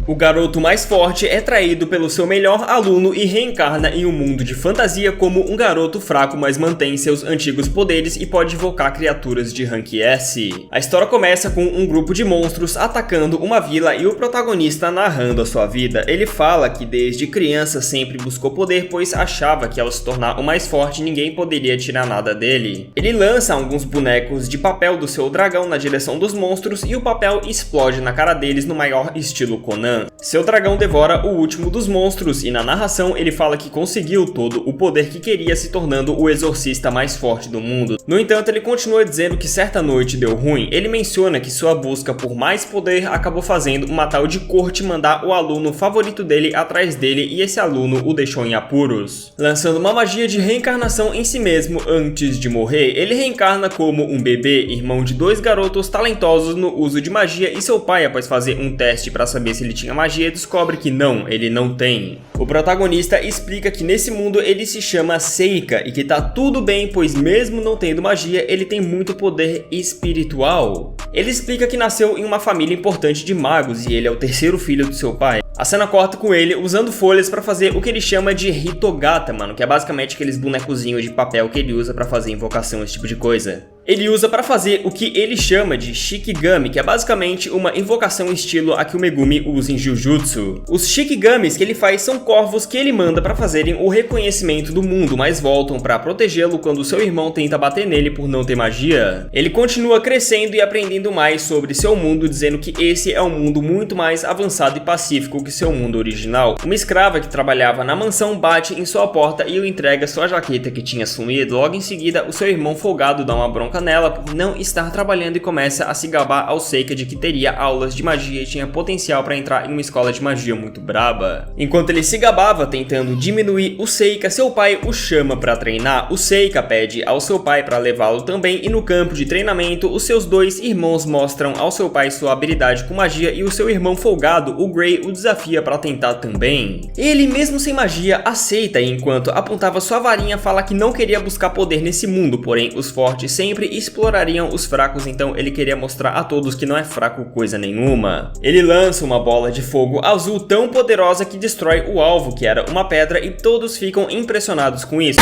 O garoto mais forte é traído pelo seu melhor aluno e reencarna em um mundo de fantasia como um garoto fraco, mas mantém seus antigos poderes e pode invocar criaturas de rank S. A história começa com um grupo de monstros atacando uma vila e o protagonista narrando a sua vida. Ele fala que desde criança sempre buscou poder, pois achava que ao se tornar o mais forte ninguém poderia tirar nada dele. Ele lança alguns bonecos de papel do seu dragão na direção dos monstros e o papel explode na cara deles no maior estilo Conan. Seu dragão devora o último dos monstros e na narração ele fala que conseguiu todo o poder que queria, se tornando o exorcista mais forte do mundo. No entanto, ele continua dizendo que certa noite deu ruim. Ele menciona que sua busca por mais poder acabou fazendo uma tal de corte mandar o aluno favorito dele atrás dele e esse aluno o deixou em apuros. Lançando uma magia de reencarnação em si mesmo antes de morrer, ele reencarna como um bebê, irmão de dois garotos talentosos no uso de magia, e seu pai, após fazer um teste para saber se ele tinha magia, descobre que não, ele não tem. O protagonista explica que nesse mundo ele se chama Seika e que tá tudo bem, pois mesmo não tendo magia, ele tem muito poder espiritual. Ele explica que nasceu em uma família importante de magos e ele é o terceiro filho do seu pai. A cena corta com ele usando folhas para fazer o que ele chama de Hitogata, mano, que é basicamente aqueles bonecozinhos de papel que ele usa para fazer invocação, esse tipo de coisa. Ele usa para fazer o que ele chama de Shikigami, que é basicamente uma invocação estilo a que o Megumi usa em Jujutsu. Os Shikigamis que ele faz são corvos que ele manda para fazerem o reconhecimento do mundo, mas voltam para protegê-lo quando seu irmão tenta bater nele por não ter magia. Ele continua crescendo e aprendendo mais sobre seu mundo, dizendo que esse é um mundo muito mais avançado e pacífico que seu mundo original. Uma escrava que trabalhava na mansão bate em sua porta e o entrega sua jaqueta que tinha sumido. Logo em seguida, o seu irmão folgado dá uma bronca nela por não estar trabalhando e começa a se gabar ao Seika de que teria aulas de magia e tinha potencial para entrar em uma escola de magia muito braba. Enquanto ele se gabava tentando diminuir o Seika, seu pai o chama para treinar. O Seika pede ao seu pai para levá-lo também e no campo de treinamento os seus dois irmãos mostram ao seu pai sua habilidade com magia e o seu irmão folgado, o Gray, o desafia para tentar também. Ele, mesmo sem magia, aceita e enquanto apontava sua varinha fala que não queria buscar poder nesse mundo, porém os fortes sempre explorariam os fracos, então ele queria mostrar a todos que não é fraco coisa nenhuma. Ele lança uma bola de fogo azul tão poderosa que destrói o alvo, que era uma pedra, e todos ficam impressionados com isso.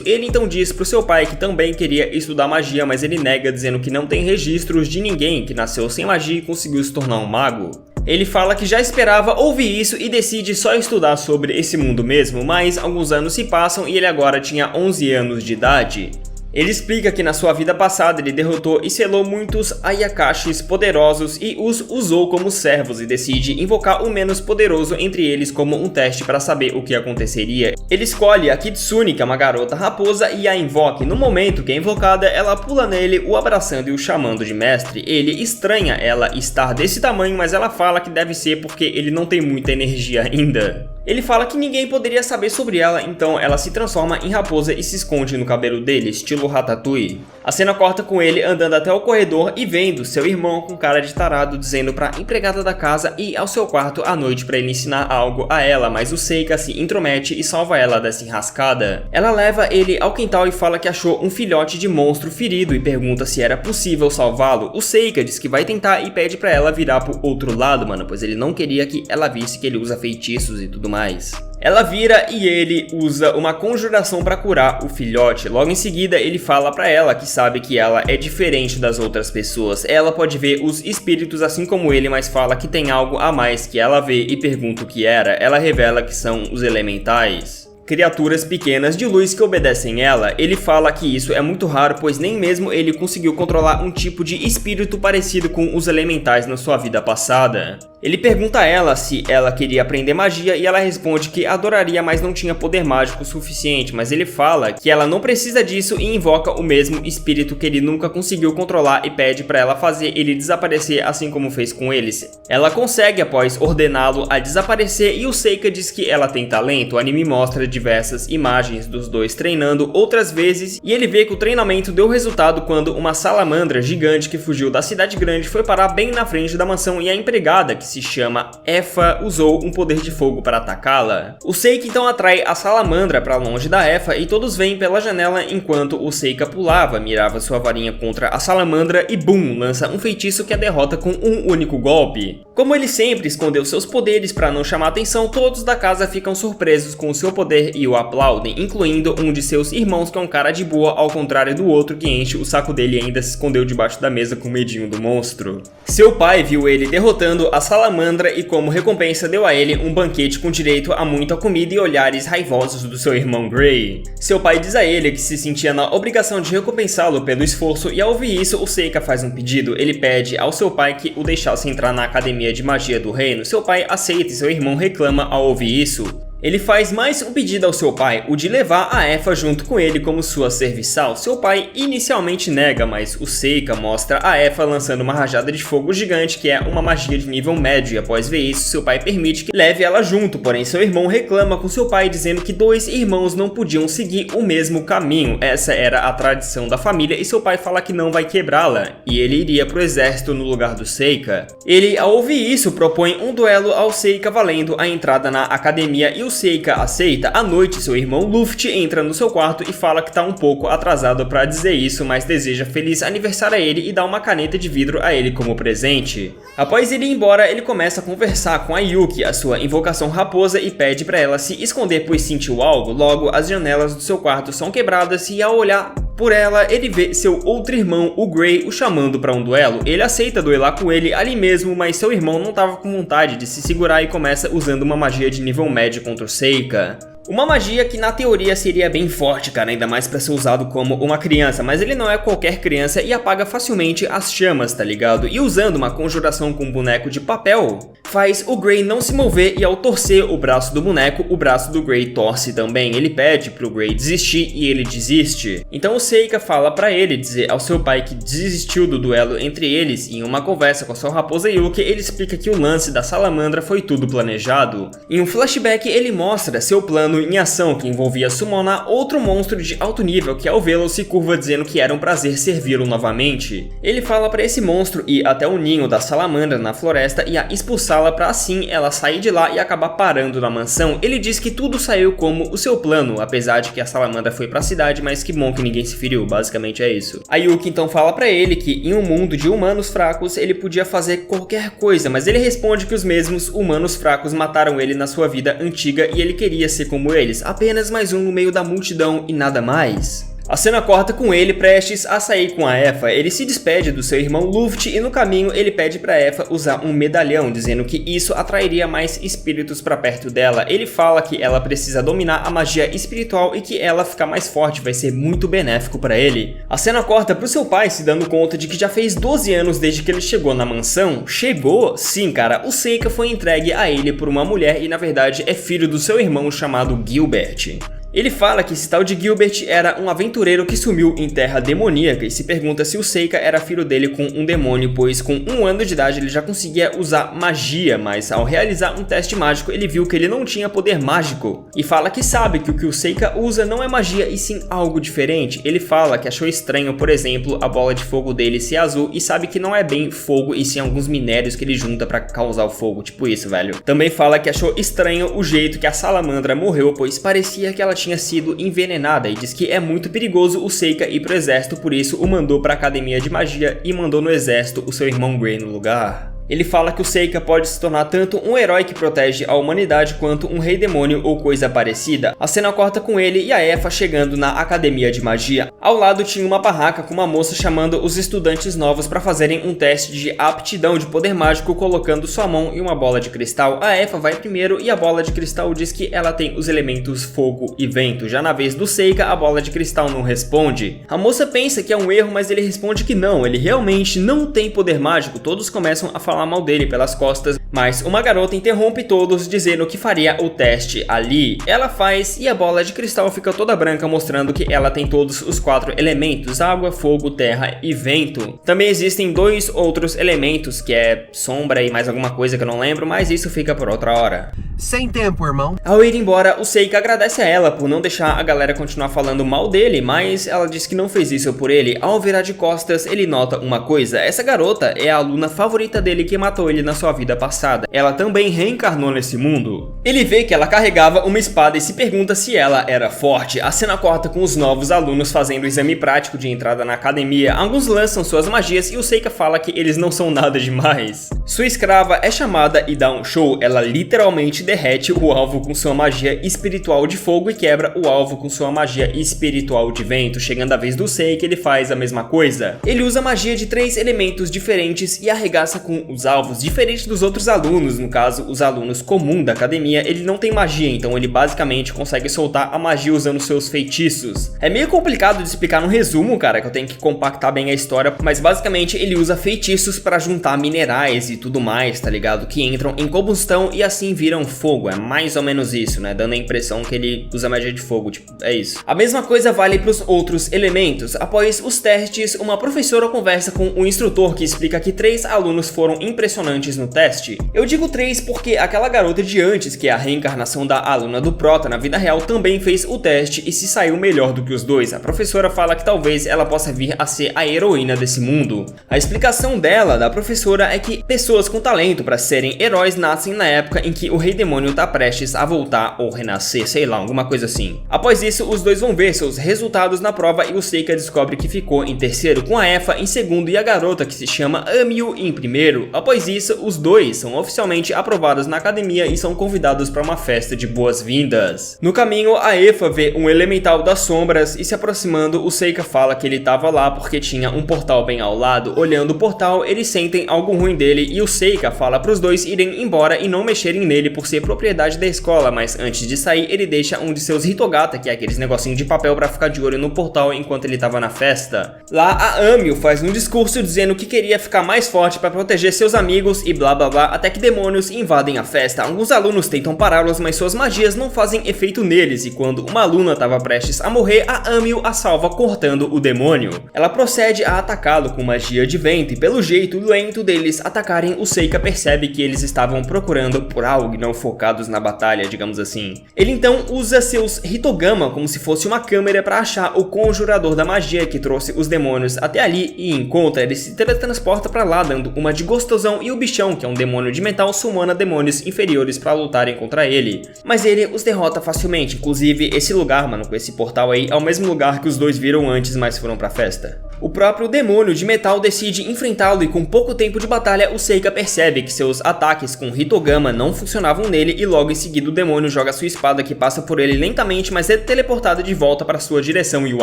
Ele então diz pro seu pai que também queria estudar magia, mas ele nega, dizendo que não tem registros de ninguém que nasceu sem magia e conseguiu se tornar um mago. Ele fala que já esperava ouvir isso e decide só estudar sobre esse mundo mesmo, mas alguns anos se passam e ele agora tinha 11 anos de idade. Ele explica que na sua vida passada ele derrotou e selou muitos Ayakashis poderosos e os usou como servos e decide invocar o menos poderoso entre eles como um teste para saber o que aconteceria. Ele escolhe a Kitsune, que é uma garota raposa, e a invoca. No momento que é invocada, ela pula nele, o abraçando e o chamando de mestre. Ele estranha ela estar desse tamanho, mas ela fala que deve ser porque ele não tem muita energia ainda. Ele fala que ninguém poderia saber sobre ela, então ela se transforma em raposa e se esconde no cabelo dele, estilo Ratatouille. A cena corta com ele andando até o corredor e vendo seu irmão com cara de tarado dizendo pra empregada da casa ir ao seu quarto à noite pra ele ensinar algo a ela, mas o Seika se intromete e salva ela dessa enrascada. Ela leva ele ao quintal e fala que achou um filhote de monstro ferido e pergunta se era possível salvá-lo. O Seika diz que vai tentar e pede pra ela virar pro outro lado, mano, pois ele não queria que ela visse que ele usa feitiços e tudo mais. Ela vira e ele usa uma conjuração para curar o filhote. Logo em seguida ele fala pra ela que sabe que ela é diferente das outras pessoas. Ela pode ver os espíritos assim como ele, mas fala que tem algo a mais que ela vê e pergunta o que era. Ela revela que são os elementais, criaturas pequenas de luz que obedecem ela. Ele fala que isso é muito raro, pois nem mesmo ele conseguiu controlar um tipo de espírito parecido com os elementais na sua vida passada. Ele pergunta a ela se ela queria aprender magia e ela responde que adoraria, mas não tinha poder mágico suficiente, mas ele fala que ela não precisa disso e invoca o mesmo espírito que ele nunca conseguiu controlar e pede para ela fazer ele desaparecer assim como fez com eles. Ela consegue após ordená-lo a desaparecer e o Seika diz que ela tem talento. O anime mostra diversas imagens dos dois treinando outras vezes e ele vê que o treinamento deu resultado quando uma salamandra gigante que fugiu da cidade grande foi parar bem na frente da mansão e a empregada, que se chama Effa, usou um poder de fogo para atacá-la. O Seika então atrai a salamandra para longe da Effa e todos veem pela janela enquanto o Seika pulava, mirava sua varinha contra a salamandra e bum, lança um feitiço que a derrota com um único golpe. Como ele sempre escondeu seus poderes para não chamar atenção, todos da casa ficam surpresos com o seu poder e o aplaudem, incluindo um de seus irmãos que é um cara de boa, ao contrário do outro que enche o saco dele e ainda se escondeu debaixo da mesa com medinho do monstro. Seu pai viu ele derrotando a salamandra e como recompensa deu a ele um banquete com direito a muita comida e olhares raivosos do seu irmão Gray. Seu pai diz a ele que se sentia na obrigação de recompensá-lo pelo esforço e ao ouvir isso o Seika faz um pedido. Ele pede ao seu pai que o deixasse entrar na academia de magia do reino. Seu pai aceita e seu irmão reclama ao ouvir isso. Ele faz mais um pedido ao seu pai, o de levar a Effa junto com ele como sua serviçal. Seu pai inicialmente nega, mas o Seika mostra a Effa lançando uma rajada de fogo gigante que é uma magia de nível médio e após ver isso, seu pai permite que leve ela junto, porém seu irmão reclama com seu pai dizendo que dois irmãos não podiam seguir o mesmo caminho. Essa era a tradição da família e seu pai fala que não vai quebrá-la e ele iria pro exército no lugar do Seika. Ele, ao ouvir isso, propõe um duelo ao Seika valendo a entrada na academia e o Seika aceita. À noite, seu irmão Luffy entra no seu quarto e fala que tá um pouco atrasado pra dizer isso, mas deseja feliz aniversário a ele e dá uma caneta de vidro a ele como presente. Após ele ir embora, ele começa a conversar com a Yuki, a sua invocação raposa, e pede pra ela se esconder pois sentiu algo. Logo, as janelas do seu quarto são quebradas e ao olhar por ela, ele vê seu outro irmão, o Gray, o chamando para um duelo. Ele aceita duelar com ele ali mesmo, mas seu irmão não estava com vontade de se segurar e começa usando uma magia de nível médio contra o Seika. Uma magia que na teoria seria bem forte, cara, ainda mais pra ser usado como uma criança, mas ele não é qualquer criança e apaga facilmente as chamas, tá ligado? E usando uma conjuração com um boneco de papel, faz o Gray não se mover e ao torcer o braço do boneco, o braço do Gray torce também. Ele pede pro Gray desistir e ele desiste. Então o Seika fala pra ele dizer ao seu pai que desistiu do duelo entre eles e em uma conversa com a sua raposa Yuki, ele explica que o lance da salamandra foi tudo planejado. Em um flashback ele mostra seu plano em ação que envolvia summonar outro monstro de alto nível que ao vê-lo se curva dizendo que era um prazer servi-lo novamente. Ele fala para esse monstro ir até o ninho da salamandra na floresta e a expulsá-la para assim ela sair de lá e acabar parando na mansão. Ele diz que tudo saiu como o seu plano, apesar de que a salamandra foi para a cidade, mas que bom que ninguém se feriu, basicamente é isso. A Yuki então fala para ele que em um mundo de humanos fracos ele podia fazer qualquer coisa, mas ele responde que os mesmos humanos fracos mataram ele na sua vida antiga e ele queria ser como eles, apenas mais um no meio da multidão e nada mais. A cena corta com ele prestes a sair com a Effa. Ele se despede do seu irmão Luffy e no caminho ele pede pra Effa usar um medalhão, dizendo que isso atrairia mais espíritos pra perto dela. Ele fala que ela precisa dominar a magia espiritual e que ela ficar mais forte vai ser muito benéfico pra ele. A cena corta pro seu pai se dando conta de que já fez 12 anos desde que ele chegou na mansão. Chegou? Sim, cara, o Seika foi entregue a ele por uma mulher e na verdade é filho do seu irmão chamado Gilbert. Ele fala que esse tal de Gilbert era um aventureiro que sumiu em terra demoníaca e se pergunta se o Seika era filho dele com um demônio, pois com 1 ano de idade ele já conseguia usar magia, mas ao realizar um teste mágico ele viu que ele não tinha poder mágico. E fala que sabe que o que o Seika usa não é magia e sim algo diferente. Ele fala que achou estranho, por exemplo, a bola de fogo dele ser azul e sabe que não é bem fogo e sim alguns minérios que ele junta pra causar o fogo, tipo isso, velho. Também fala que achou estranho o jeito que a salamandra morreu, pois parecia que ela tinha sido envenenada e diz que é muito perigoso o Seika ir pro exército, por isso o mandou pra academia de magia e mandou no exército o seu irmão Gray no lugar. Ele fala que o Seika pode se tornar tanto um herói que protege a humanidade quanto um rei demônio ou coisa parecida. A cena corta com ele e a Effa chegando na academia de magia. Ao lado tinha uma barraca com uma moça chamando os estudantes novos para fazerem um teste de aptidão de poder mágico colocando sua mão em uma bola de cristal. A Effa vai primeiro e a bola de cristal diz que ela tem os elementos fogo e vento. Já na vez do Seika, a bola de cristal não responde. A moça pensa que é um erro, mas ele responde que não, ele realmente não tem poder mágico. Todos começam a falar mal dele pelas costas, mas uma garota interrompe todos dizendo que faria o teste ali. Ela faz e a bola de cristal fica toda branca, mostrando que ela tem todos os 4 elementos: água, fogo, terra e vento. Também existem 2 outros elementos, que é sombra e mais alguma coisa que eu não lembro, mas isso fica por outra hora. Sem tempo, irmão. Ao ir embora, o Seika agradece a ela por não deixar a galera continuar falando mal dele, mas ela diz que não fez isso por ele. Ao virar de costas, ele nota uma coisa: essa garota é a aluna favorita dele que matou ele na sua vida passada. Ela também reencarnou nesse mundo. Ele vê que ela carregava uma espada e se pergunta se ela era forte. A cena corta com os novos alunos fazendo o exame prático de entrada na academia. Alguns lançam suas magias e o Seika fala que eles não são nada demais. Sua escrava é chamada e dá um show. Ela literalmente derrete o alvo com sua magia espiritual de fogo e quebra o alvo com sua magia espiritual de vento. Chegando a vez do Seika, ele faz a mesma coisa. Ele usa magia de 3 elementos diferentes e arregaça com os alvos, diferente dos outros alunos. No caso, os alunos comuns da academia, ele não tem magia, então ele basicamente consegue soltar a magia usando seus feitiços. É meio complicado de explicar no resumo, cara, que eu tenho que compactar bem a história, mas basicamente ele usa feitiços para juntar minerais e tudo mais, tá ligado? Que entram em combustão e assim viram fogo. É mais ou menos isso, né? Dando a impressão que ele usa magia de fogo, tipo, é isso. A mesma coisa vale para os outros elementos. Após os testes, uma professora conversa com um instrutor que explica que 3 alunos foram impressionantes no teste. Eu digo 3 porque aquela garota de antes, que é a reencarnação da aluna do Prota na vida real, também fez o teste e se saiu melhor do que os dois. A professora fala que talvez ela possa vir a ser a heroína desse mundo. A explicação dela, da professora, é que pessoas com talento para serem heróis nascem na época em que o Rei Demônio tá prestes a voltar ou renascer, sei lá, alguma coisa assim. Após isso, os dois vão ver seus resultados na prova e o Seika descobre que ficou em terceiro, com a Efa em segundo e a garota que se chama Amiu em primeiro. Após isso, os dois são oficialmente aprovados na academia e são convidados para uma festa de boas-vindas. No caminho, a Efa vê um elemental das sombras e se aproximando, o Seika fala que ele tava lá porque tinha um portal bem ao lado. Olhando o portal, eles sentem algo ruim dele e o Seika fala para os dois irem embora e não mexerem nele por ser propriedade da escola, mas antes de sair, ele deixa um de seus Hitogata, que é aqueles negocinho de papel para ficar de olho no portal enquanto ele tava na festa. Lá, a Amiu faz um discurso dizendo que queria ficar mais forte para proteger seus amigos e blá blá blá, até que demônios invadem a festa. Alguns alunos tentam pará-los, mas suas magias não fazem efeito neles, e quando uma aluna estava prestes a morrer, a Amiu a salva cortando o demônio. Ela procede a atacá-lo com magia de vento, e pelo jeito lento deles atacarem, o Seika percebe que eles estavam procurando por algo e não focados na batalha, digamos assim. Ele então usa seus Hitogama como se fosse uma câmera para achar o conjurador da magia que trouxe os demônios até ali, e encontra, ele se teletransporta para lá, dando uma de gostosão, e o bichão, que é um demônio de metal, sumona demônios inferiores para lutarem contra ele. Mas ele os derrota facilmente. Inclusive, esse lugar, mano, com esse portal aí, é o mesmo lugar que os dois viram antes, mas foram pra festa. O próprio demônio de metal decide enfrentá-lo e com pouco tempo de batalha, o Seika percebe que seus ataques com Hitogama não funcionavam nele e logo em seguida o demônio joga sua espada que passa por ele lentamente, mas é teleportada de volta para sua direção e o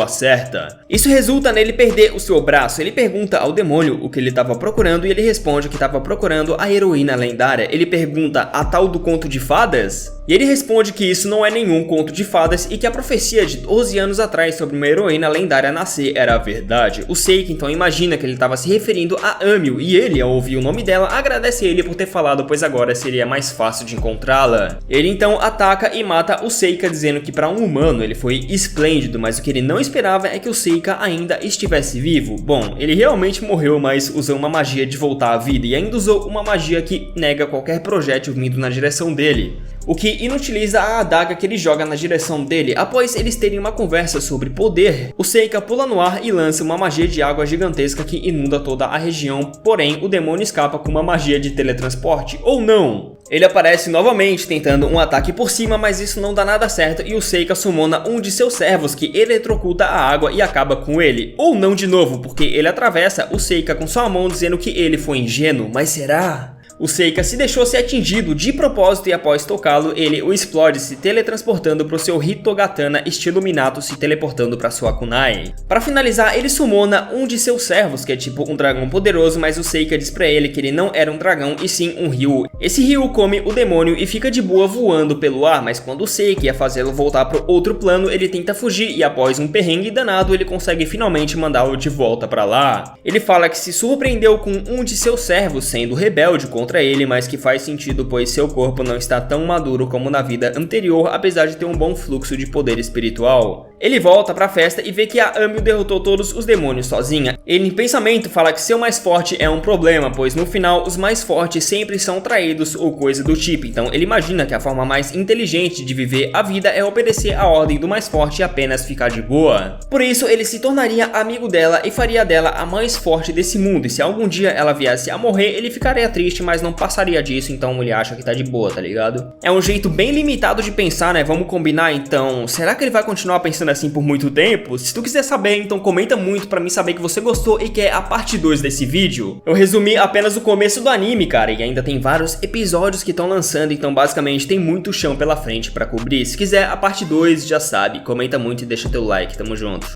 acerta. Isso resulta nele perder o seu braço. Ele pergunta ao demônio o que ele estava procurando e ele responde que estava procurando a heroína lendária. Ele pergunta: a tal do conto de fadas? E ele responde que isso não é nenhum conto de fadas e que a profecia de 12 anos atrás sobre uma heroína lendária nascer era a verdade. O Seika então imagina que ele estava se referindo a Amiu e ele, ao ouvir o nome dela, agradece ele por ter falado, pois agora seria mais fácil de encontrá-la. Ele então ataca e mata o Seika, dizendo que para um humano ele foi esplêndido, mas o que ele não esperava é que o Seika ainda estivesse vivo. Bom, ele realmente morreu, mas usou uma magia de voltar à vida e ainda usou uma magia que nega qualquer projétil vindo na direção dele, o que inutiliza a adaga que ele joga na direção dele. Após eles terem uma conversa sobre poder, o Seika pula no ar e lança uma magia de água gigantesca que inunda toda a região, porém o demônio escapa com uma magia de teletransporte, ou não. Ele aparece novamente tentando um ataque por cima, mas isso não dá nada certo e o Seika summona um de seus servos que eletrocuta a água e acaba com ele. Ou não de novo, porque ele atravessa o Seika com sua mão dizendo que ele foi ingênuo, mas será? O Seika se deixou ser atingido de propósito e após tocá-lo, ele o explode, se teletransportando para o seu Hitogatana estilo Minato, se teleportando para sua kunai. Para finalizar, ele summona um de seus servos, que é tipo um dragão poderoso, mas o Seika diz pra ele que ele não era um dragão e sim um Ryu. Esse Ryu come o demônio e fica de boa voando pelo ar, mas quando o Seika ia fazê-lo voltar pro outro plano, ele tenta fugir e após um perrengue danado, ele consegue finalmente mandá-lo de volta pra lá. Ele fala que se surpreendeu com um de seus servos sendo rebelde contra ele, mas que faz sentido pois seu corpo não está tão maduro como na vida anterior, apesar de ter um bom fluxo de poder espiritual. Ele volta pra festa e vê que a Amil derrotou todos os demônios sozinha. Ele em pensamento fala que ser o mais forte é um problema, pois no final os mais fortes sempre são traídos ou coisa do tipo. Então ele imagina que a forma mais inteligente de viver a vida é obedecer a ordem do mais forte e apenas ficar de boa. Por isso ele se tornaria amigo dela e faria dela a mais forte desse mundo. E se algum dia ela viesse a morrer, ele ficaria triste, mas não passaria disso, então ele acha que tá de boa, tá ligado? É um jeito bem limitado de pensar, né? Vamos combinar então. Será que ele vai continuar pensando assim por muito tempo? Se tu quiser saber, então comenta muito pra mim saber que você gostou e quer a parte 2 desse vídeo. Eu resumi apenas o começo do anime, cara, e ainda tem vários episódios que estão lançando, então basicamente tem muito chão pela frente pra cobrir. Se quiser a parte 2, já sabe, comenta muito e deixa teu like, tamo junto.